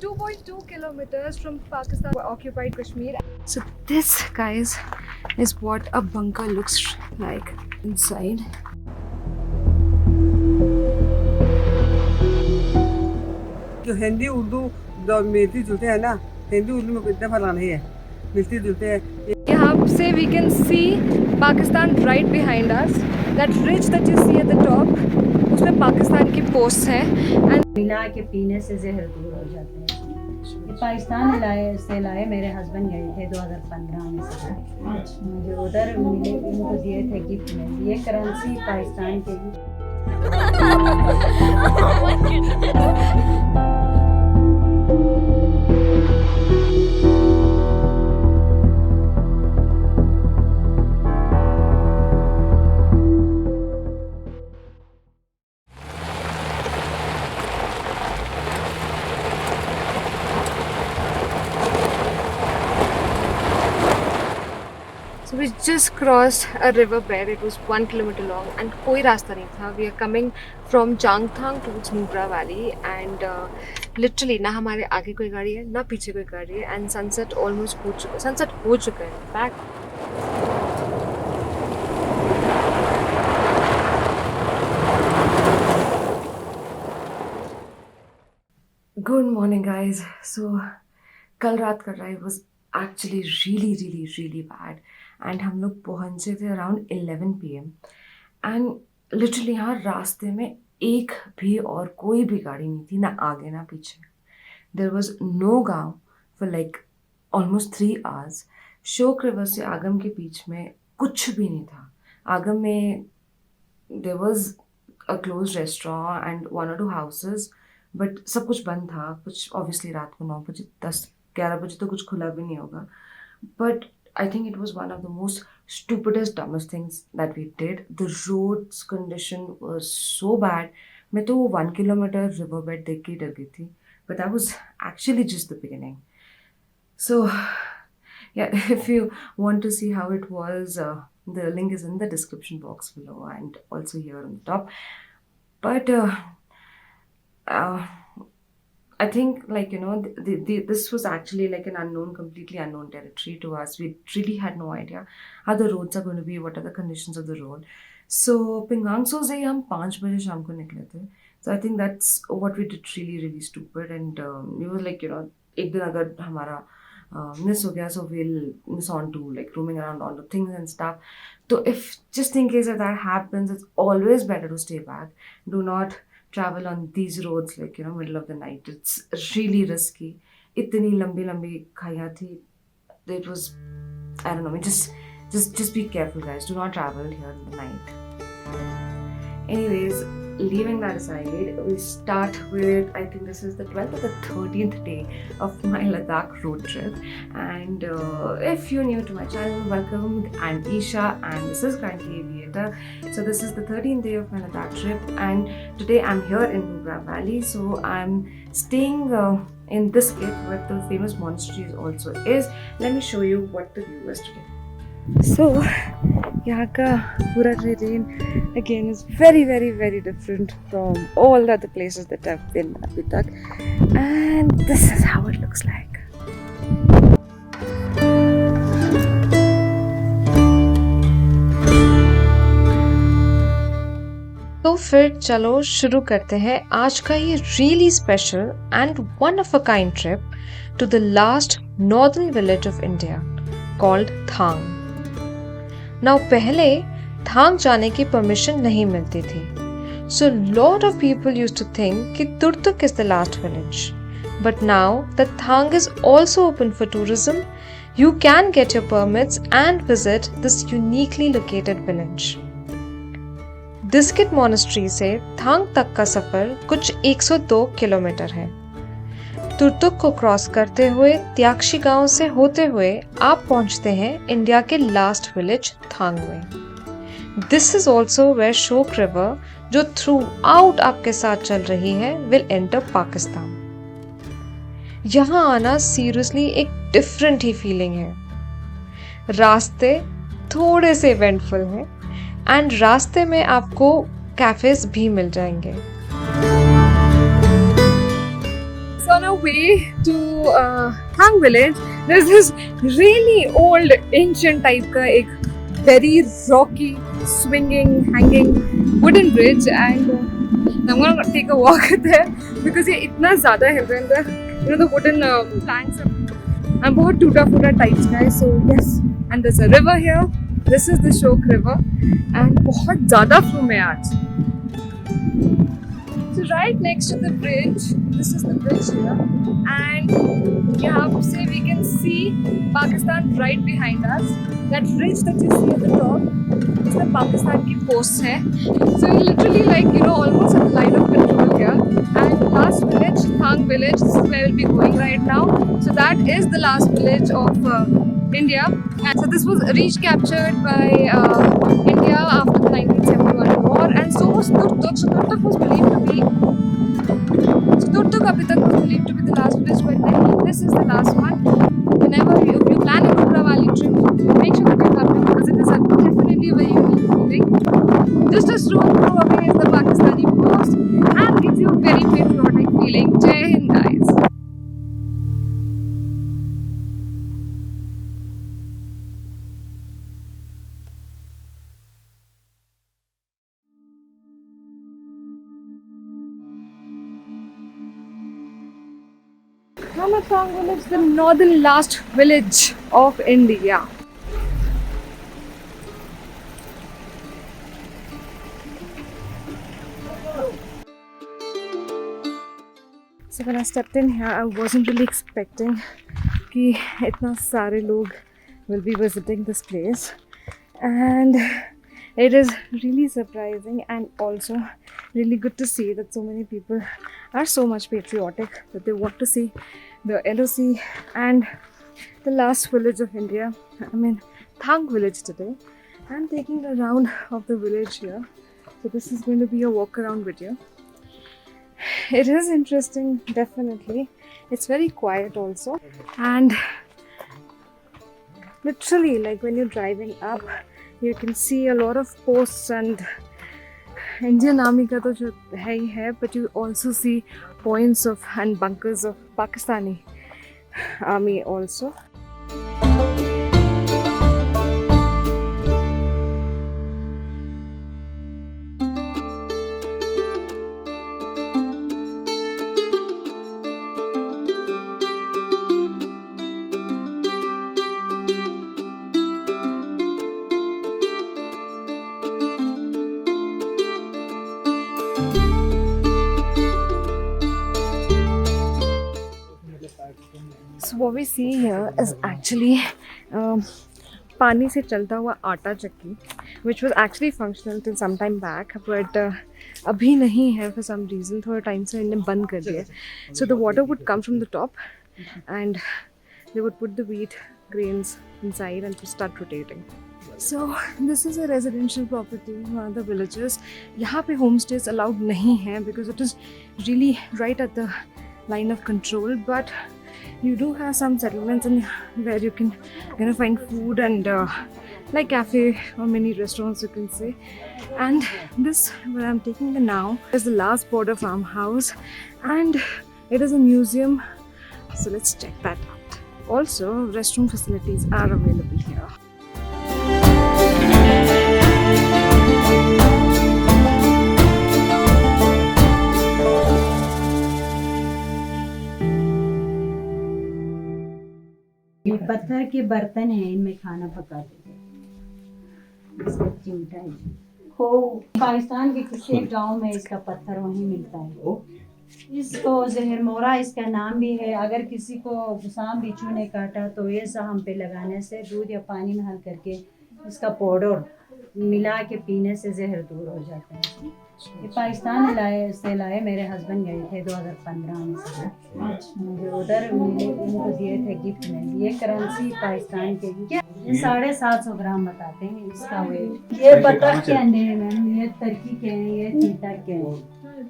2.2 kilometers from Pakistan occupied Kashmir. So this, guys, is what a bunker looks like inside. जो हिंदी उर्दू मिलती जुलते हैं ना, हिंदी उर्दू में इतना फर्क नहीं है, मिलती जुलते हैं। यहाँ से we can see Pakistan right behind us. That ridge that you see at the top, उसमें पाकिस्तान की पोस्ट है and मिला के पीने से जहर दूर हो जाते हैं। ये पाकिस्तान से लाए मेरे हस्बैंड गए थे 2015 में से, मुझे उधर मिले, उनको दिए थे गिफ्ट में। ये करेंसी पाकिस्तान के So we just crossed a river bed. It was 1 kilometer long and कोई रास्ता नहीं था. We are coming from Thang towards Nubra Valley and literally ना हमारे आगे कोई गाड़ी है ना पीछे कोई गाड़ी है and sunset almost हो चुका है. Sunset हो चुका है. Back. Good morning, guys. So कल रात का drive was actually really bad. And हम लोग पहुँचे थे अराउंड 11 PM एंड लिटरली यहाँ रास्ते में एक भी और कोई भी गाड़ी नहीं थी, ना आगे ना पीछे. देयर वॉज नो गाँव for like almost 3 hours. Shyok river से आगम के बीच में कुछ भी नहीं था. आगम में there was a close restaurant and 1 or 2 houses, but सब कुछ बंद था. कुछ ऑब्वियसली रात को 9 बजे 10-11 बजे तो कुछ खुला भी नहीं होगा. But I think it was one of the most stupidest, dumbest things that we did. The road's condition was so bad. मैं तो 1 kilometer riverbed देख के डर गई थी. But that was actually just the beginning. So, yeah, if you want to see how it was, the link is in the description box below and also here on the top. But I think, like, you know, this was actually like an completely unknown territory to us. We really had no idea how the roads are going to be, what are the conditions of the road. So, Pingangso se hum 5 baje sham ko nikle the. So, I think that's what we did really stupid. And we were like, you know, ek din agar hamara miss ho gaya, so we'll miss on to like roaming around all the things and stuff. So, if just in case that happens, it's always better to stay back. Do not travel on these roads like, you know, middle of the night. It's really risky. Itni lambi khaiya thi. It was, I don't know, just be careful, guys. Do not travel here in the night. Anyways, leaving that aside, we start with, I think this is the 12th or the 13th day of my Ladakh road trip. And if you're new to my channel, welcome. I'm Isha and this is currently Aviator. So this is the 13th day of my Ladakh trip and today I'm here in Nubra Valley. So I'm staying in this cave where the famous monastery also is. Let me show you what the view is today. So यहाँ का पूरा terrain again is very different from all the other places that I've been abhi tak, and this is how it looks like. तो फिर चलो शुरू करते हैं आज का ये really special and one of a kind trip to the last northern village of India called Thang. Now पहले थांग जाने की परमिशन नहीं मिलती थी. So lot of people used to think कि Turtuk is the last village. But now that Thang is also open for tourism, you can get your permits and visit this uniquely located village. Diskit monastery से थांग तक का सफर कुछ 102 kilometre है. तुर्तुक को cross करते हुए त्याक्षी गांव से होते हुए आप पहुंचते हैं इंडिया के लास्ट विलेज थांग में. This is also where Shyok river, जो थ्रू आउट आपके साथ चल रही है, विल एंटर पाकिस्तान. यहाँ आना सीरियसली एक डिफरेंट ही फीलिंग है. रास्ते थोड़े से इवेंटफुल हैं एंड रास्ते में आपको कैफेज भी मिल जाएंगे. So on our way to Thang village. There's this really old ancient type का एक very rocky, swinging, hanging wooden bridge, and I'm gonna take a walk there because ये इतना ज़्यादा है the wooden planks and बहुत टूटा फूटा types का है. So yes, and there's a river here. This is the Shyok River and बहुत ज़्यादा flume है आज. So right next to the bridge, this is the bridge here, and यहाँ से we can see Pakistan right behind us. That bridge that you see at the top, इसमें पाकिस्तान की posts हैं. So you're literally like almost at the line of control here. And last village, Thang village, this is where we'll be going right now. So that is the last village of India. And so this was recaptured by India after the 1971 war, and so was Turtuk. So Turtuk was believed to be abhi tak was believed to be the last village, but nahi, this is the last one. Whenever you plan a Nubra Valley trip, make sure that you come here because it is definitely a very unique feeling. Just a stone throw away is the Pakistani coast and gives you a very patriotic feeling. Jai Hind, guys. Thang village, the northern last village of India. So when I stepped in here, I wasn't really expecting कि इतना सारे लोग will be visiting this place, and it is really surprising and also really good to see that so many people are so much patriotic that they want to see the LOC and the last village of India, Thang village today. I'm taking a round of the village here, so this is going to be a walk around video. It is interesting, definitely. It's very quiet also, and literally like when you're driving up, you can see a lot of posts and Indian army का तो जो है ही है, but you also see points of and bunkers of Pakistani army also. So what we see here is actually पानी से चलता हुआ आटा चक्की, which was actually functional till some time back, but अभी नहीं है for some reason. थोड़ा टाइम से इन्हें बंद कर दिया. So the water would come from the top, and they would put the wheat grains inside and just start rotating. So this is a residential property, one of the villages. यहाँ पे homestays allowed नहीं है because it is really right at the line of control, but you do have some settlements in where you can find food and like cafe or mini restaurants, you can say. And this where I'm taking you now is the last border farmhouse, and it is a museum, so let's check that out. Also restroom facilities are available here. ये पत्थर के बर्तन हैं, इनमें खाना पकाते थे. इसका चिमटा है. हो पाकिस्तान के किसी एक गांव में इसका पत्थर वहीं मिलता है. इसको जहर मोरा इसका नाम भी है. अगर किसी को सांप बिच्छू ने काटा तो ये साहम पे लगाने से दूध या पानी में हल करके इसका पाउडर मिला के पीने से जहर दूर हो जाता है. ये पाकिस्तान से लाए मेरे हस्बैंड गए थे 2015 में से. मुझे उधर मिले, उनको दिए थे गिफ्ट में. ये करेंसी पाकिस्तान के ये 750 ग्राम बताते हैं इसका वेट. ये बतख के अंडे हैं मैम, ये टर्की के हैं, ये चीता के हैं.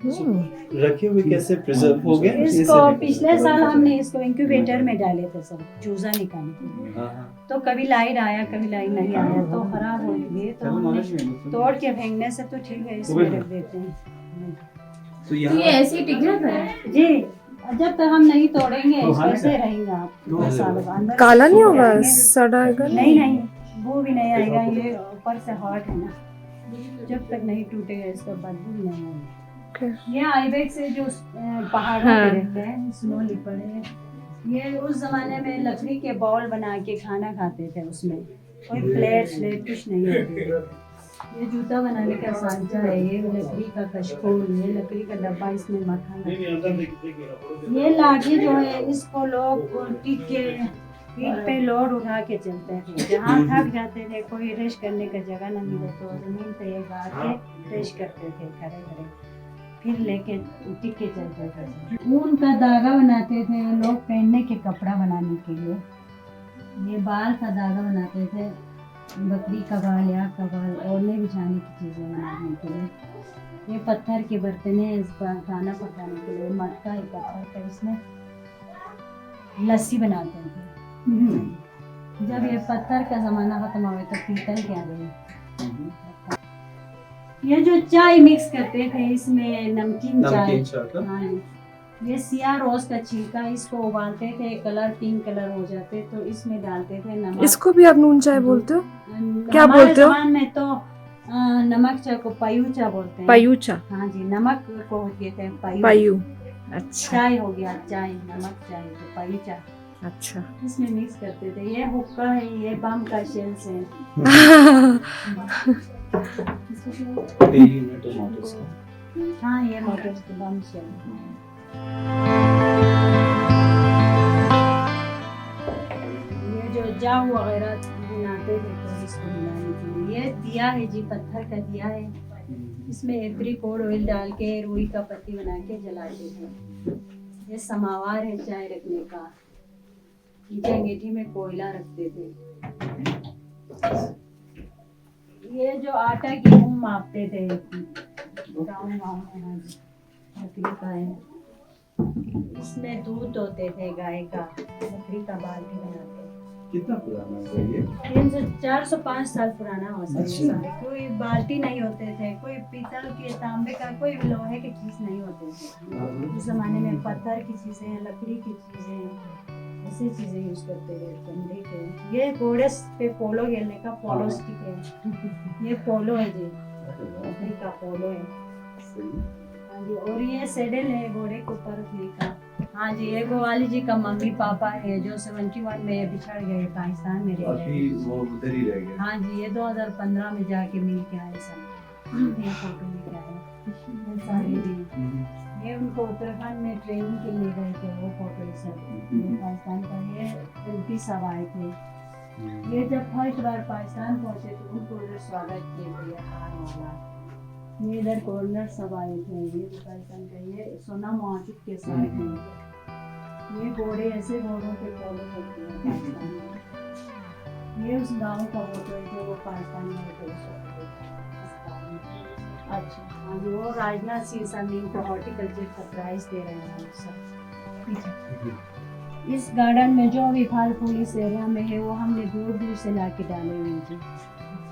रखे हुए कैसे प्रिजर्व हो गए? इसको पिछले साल हमने इसको इंक्यूबेटर में डाले थे सब चूजा निकालने के लिए. तो कभी लाइट आया, कभी लाइट नहीं आया, तो खराब हो गए. तो हमने तोड़ के फेंकने से तो ठीक है, इसमें रख देते हैं. तो ये ऐसे ही टिक जाता है जी. जब तक हम नहीं तोड़ेंगे तो हाँ कैसे रहेंगे आप? 10 साल अंदर काला से नहीं होगा, रहेंगे। सड़ेगा नहीं नहीं, वो भी नहीं आएगा, ये ऊपर से हॉट है ना, जब तक नहीं टूटेगा इसका बदबू भी नहीं आएगा। ये आइबेक्स से जो पहाड़ों पे रहते हैं, स्नो लिपर्ड है, ये उस जमाने में लकड़ी के बॉल बना के खाना खाते थे, उसमें कोई प्लेट कुछ नहीं होती थी। ये जूता बनाने का सांचा है, ये लकड़ी का कशकोल, ये लकड़ी का डब्बा, इसमें मक्खन लगता है। ये लाठी जो है इसको लोग टिक के पीठ पे लोड उठा के चलते थे, जहाँ थक जाते थे, कोई रेस्ट करने का जगह न मिले तो जमीन पे ये गाड़ के रेस्ट करते थे खड़े खड़े, फिर लेके टिक के चलते थे। ऊन का धागा बनाते थे लोग पहनने के कपड़ा बनाने के लिए। ये बाल का धागा बनाते थे, बकरी का बाल या का बाल, ओढ़ने बिछाने की चीज़ें बनाने के लिए। ये पत्थर के बर्तन है, इस पर खाना पकाने के लिए। मटका है पत्थर का, इसमें लस्सी बनाते थे। जब ये पत्थर का ज़माना खत्म हो गया तो पीतल के आ गए। ये जो चाय मिक्स करते थे, इसमें नमकीन चाय, हाँ, ये सिया रोज का छिलका, इसको उबालते थे, कलर पिंक कलर हो जाते तो इसमें डालते थे नमक। इसको भी आप नून चाय बोलते हो? क्या हमारे बोलते हो? ज़बान में तो नमक चाय को पयूचा बोलते हैं। पयूचा? हाँ जी, नमक को कहते हैं पयू। पयू, अच्छा। चाय हो गया, चाय नमक चाय तो पयूचा, अच्छा। इसमें मिक्स करते थे। ये हुक्का है, ये बम का शेल्स है। हाँ, ये मोटर्स के बम शेल। ये जो जाऊ वगैरह बनाते थे तो इसको बनाने के लिए। ये दिया है जी, पत्थर का दिया है, इसमें एप्रिकोट ऑयल डाल के रुई का पत्ती बना के जलाते थे। ये समावार है चाय रखने का, नीचे अंगीठी में कोयला रखते थे। ये जो आटा गेहूँ मापते थे, लकड़ी का है, इसमें दूध होते थे गाय का, लकड़ी का बाल्टी बनाते। कितना पुराना है ये? 405 साल पुराना हो सकता है। कोई बाल्टी नहीं होते थे, कोई पीतल के, तांबे का, कोई लोहे की चीज नहीं होते थे। उस जमाने में पत्थर की चीजें, लकड़ी की चीजें, ऐसी चीजें यूज करते थे, चमड़े के। ये घोड़े पे पोलो खेलने का पोलो स्टिक है, ये पोलो है जी, लकड़ी का पोलो है। हाँ जी, और ये सेडल है घोड़े के ऊपर रखने का। हाँ जी, ये गोवाली जी का मम्मी पापा है जो 71 में बिछड़ गए, पाकिस्तान में रह गए। वो उधर ही रह गए। हाँ जी, ये 2015 में जाके मिल के आए सब। ये फोटो लेके आए सारे जी। ये उनको उत्तराखंड में ट्रेनिंग के लिए गए थे, वो फोटो सब पाकिस्तान का। ये एमपी सब आए थे। ये जब फर्स्ट बार पाकिस्तान पहुंचे तो उनको उधर स्वागत किया गया। ये इधर गवर्नर सब आए थे, ये पाकिस्तान का। ये सोना मौजूद के साथ में ये घोड़े, ऐसे घोड़ों के फॉलो करते हैं पाकिस्तान में। ये उस गांव का फोटो है जो वो पाकिस्तान में थे उस वक्त। अच्छा, हाँ, वो राजनाथ सिंह साहब को हॉर्टिकल्चर का प्राइज दे रहे हैं सब। इस गार्डन में जो भी फल फूल इस एरिया में है वो हमने दूर दूर से ला के डाले हुए थे।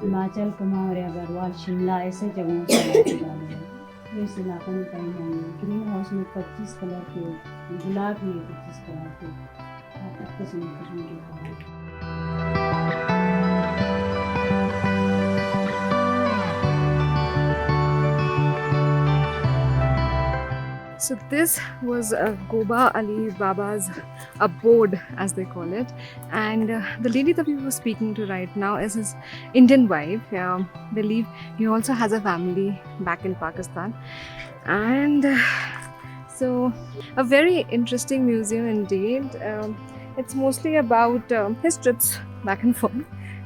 हिमाचल, कुमाऊं, गढ़वाल, शिमला, ऐसे जगहों से ला के डाले हैं। इस इलाके में कहीं नहीं है। ग्रीन हाउस में 25 कलर के गुलाब भी है, 25 कलर के किस्म के। So this was Goba Ali Baba's abode, as they call it, and the lady that we were speaking to right now is his Indian wife. I believe he also has a family back in Pakistan, and so a very interesting museum indeed. It's mostly about his trips back and forth,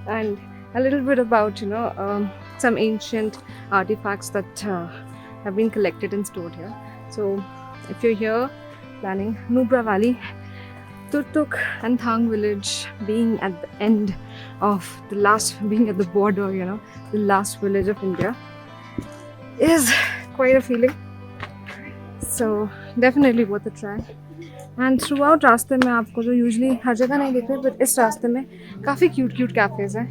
and a little bit about some ancient artifacts that have been collected and stored here. So if you're here planning Nubra Valley, Turtuk and Thang village being at the end of the last, being at the border, the last village of India, is quite a feeling. So definitely worth a try. And throughout रास्ते में आपको जो usually हर जगह नहीं दिख रहे, but इस रास्ते में काफ़ी cute cafes हैं.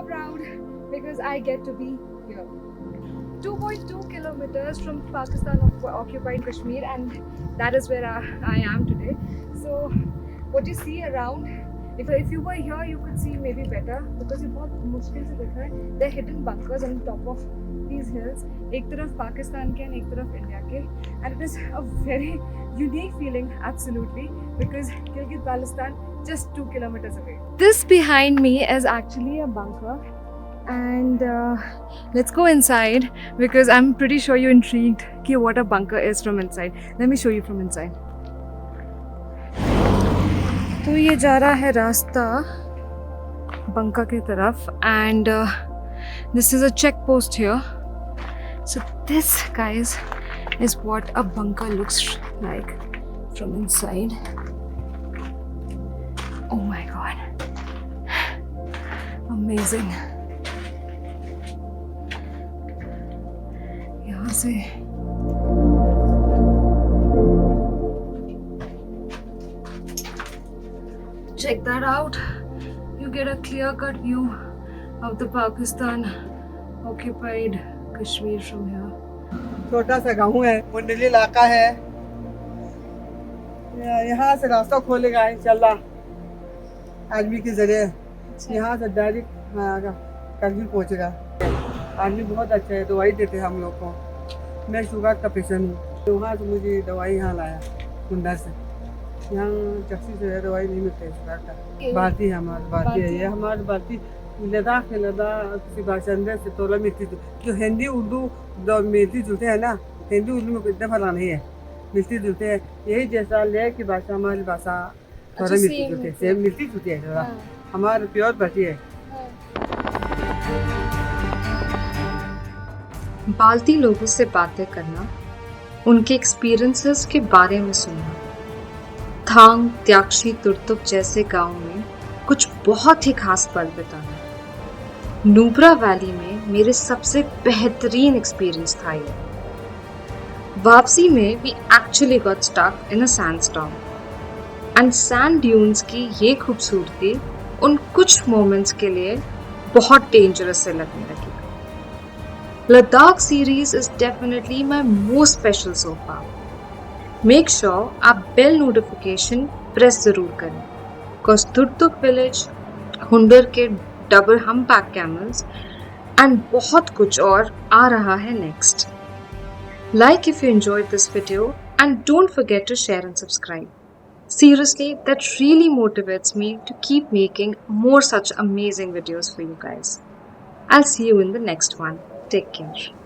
super proud because I get to be here. 2.2 kilometers from Pakistan occupied Kashmir, and that is where I am today. So what you see around, if you were here you could see maybe better because ये बहुत मुश्किल से दिख रहा है. There are hidden bunkers on top of these hills. एक तरफ पाकिस्तान के and एक तरफ इंडिया के, and it is a very unique feeling absolutely because Gilgit-Baltistan just 2 kilometers away. This behind me is actually a bunker, and let's go inside because I'm pretty sure you're intrigued कि what a bunker is from inside. Let me show you from inside. तो ये जा रहा है रास्ता बंका की तरफ, and this is a check post here. So this, guys, is what a bunker looks like from inside. Oh my god, amazing. यहाँ से check that out. You get a clear-cut view of the Pakistan occupied Kashmir from here. छोटा सा गाँव है, मुंडली इलाका है. यहाँ से रास्ता खोलेगा इंशाल्लाह आदमी के जरिए. यहाँ से डायरेक्ट करगिल पहुँचेगा. आदमी बहुत अच्छा है, दवाई देते हैं हम लोग को. मैं शुगर का पेशेंट हूँ. वहाँ से मुझे दवाई यहाँ लाया कुंडा से. यहाँ टैक्सी से दवाई नहीं मिलती है शुगर का. भारतीय है हमारी, भारतीय है ये हमारी भारतीय. लद्दाख किसी भाषा से थोड़ा मिलती, जो हिंदी उर्दू मिलती जुलते हैं ना. हिंदी उर्दू में इतना फर्क नहीं है, मिलती जुलते हैं. यही जैसा ले की भाषा हमारी भाषा थोड़ा मिलती जुलती है, सेम मिलती जुलती है थोड़ा. हमारी प्योर भाषी है. बाल्टी लोगों से बातें करना, उनके एक्सपीरियंसेस के बारे में सुनना. थांग, त्याक्षी, तुर्तुक जैसे गांव में कुछ बहुत ही खास पल बिताना. नुब्रा वैली में मेरे सबसे बेहतरीन एक्सपीरियंस था ये. वापसी में we actually got stuck in a sandstorm, and sand dunes की ये खूबसूरती उन कुछ मोमेंट्स के लिए बहुत डेंजरस से लगने लगी. Ladakh series is definitely my most special so far. Make sure आप bell notification press जरूर करें, cause Turtuk village, हुंडर के double humpback camels and बहुत कुछ और आ रहा है next. Like if you enjoyed this video and don't forget to share and subscribe. Seriously, that really motivates me to keep making more such amazing videos for you guys. I'll see you in the next one. Take care.